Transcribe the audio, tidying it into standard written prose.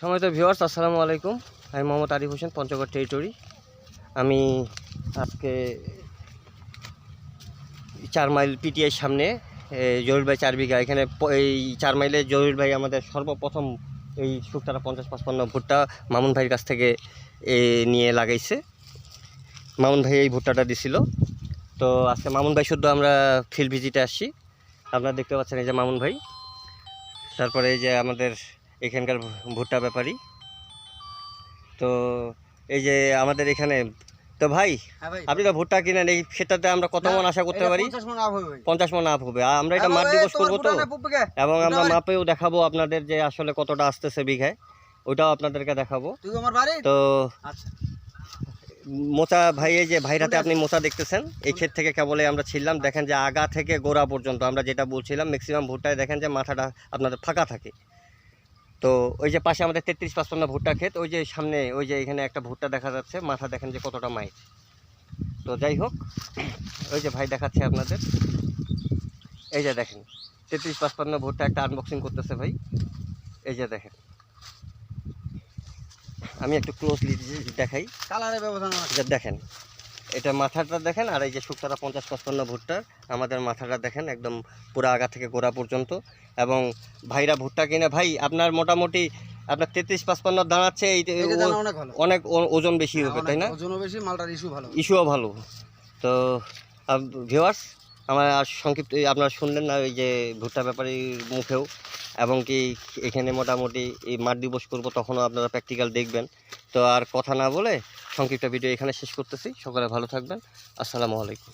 সম্মানিত ভিউয়ার্স, আসসালামু আলাইকুম। আমি মোহাম্মদ আরিফ হোসেন, পঞ্চগড় টেরিটরি। আমি আজকে 4 মাইল পিটিআইয়ের সামনে জহির ভাই 4 বিঘা, এখানে এই 4 মাইলে জহির ভাই আমাদের সর্বপ্রথম এই শুকতারা 50-55 ভুট্টা মামুন ভাইয়ের কাছ থেকে নিয়ে লাগাইছে। মামুন ভাই এই ভুট্টাটা দিছিল। তো আজকে মামুন ভাই শুদ্ধ আমরা ফিল্ড ভিজিটে আসছি। আপনারা দেখতে পাচ্ছেন এই যে মামুন ভাই, তারপরে এই যে আমাদের এখানকার ভুট্টা ব্যাপারী। তো এই যে আমাদের এখানে তো ভাই, আপনি তো ভুট্টা কিনেন, এই ক্ষেত্রে আমরা কত মন আশা করতে পারি? 50 মন আপ হবে। আমরা এটা মাঠ দিবস করবো তো, এবং আমরা মাপেও দেখাবো আপনাদের যে আসলে কতটা আসতেছে বিঘায়, ওইটাও আপনাদেরকে দেখাবো। তো মোচা ভাই, এই যে ভাইরাতে আপনি মোচা দেখতেছেন, এই ক্ষেত থেকে কেবলই আমরা ছিলাম। দেখেন যে আগা থেকে গোড়া পর্যন্ত আমরা যেটা বলছিলাম, ম্যাক্সিমাম ভুট্টায় দেখেন যে মাথাটা আপনাদের ফাঁকা থাকে। তো ওই যে পাশে আমাদের 33-55 ভুট্টা ক্ষেত, ওই যে সামনে ওই যে এখানে একটা ভুট্টা দেখা যাচ্ছে, মাথা দেখেন যে কতটা মাইল। তো যাই হোক, ওই যে ভাই দেখাচ্ছে আপনাদের, এই যে দেখেন 33-55 ভুট্টা একটা আনবক্সিং করতেছে ভাই। এই যে দেখেন, আমি একটু ক্লোজলি দেখাই, কালারের ব্যবধান দেখেন, এটা মাথাটা দেখেন। আর এই যে শুকতারা 50-55 ভুট্টার আমাদের মাথাটা দেখেন, একদম পুরো আগা থেকে গোড়া পর্যন্ত। এবং ভাইরা ভুট্টা কিনে, ভাই আপনার মোটামুটি আপনার 33-55 দাঁড়াচ্ছে, অনেক ওজন বেশি হবে, তাই না? ইস্যুও ভালো। তো ভিউয়ার্স, আমার সংক্ষিপ্ত আপনারা শুনলেন না ওই যে ভুট্টা ব্যাপারীর মুখেও, এবং কি এখানে মোটামুটি এই মাঠ দিবস করবো, তখনও আপনারা প্র্যাকটিক্যাল দেখবেন। তো আর কথা না বলে সংক্ষিপ্ত ভিডিও এখানে শেষ করতেছি। সকলে ভালো থাকবেন। আসসালামু আলাইকুম।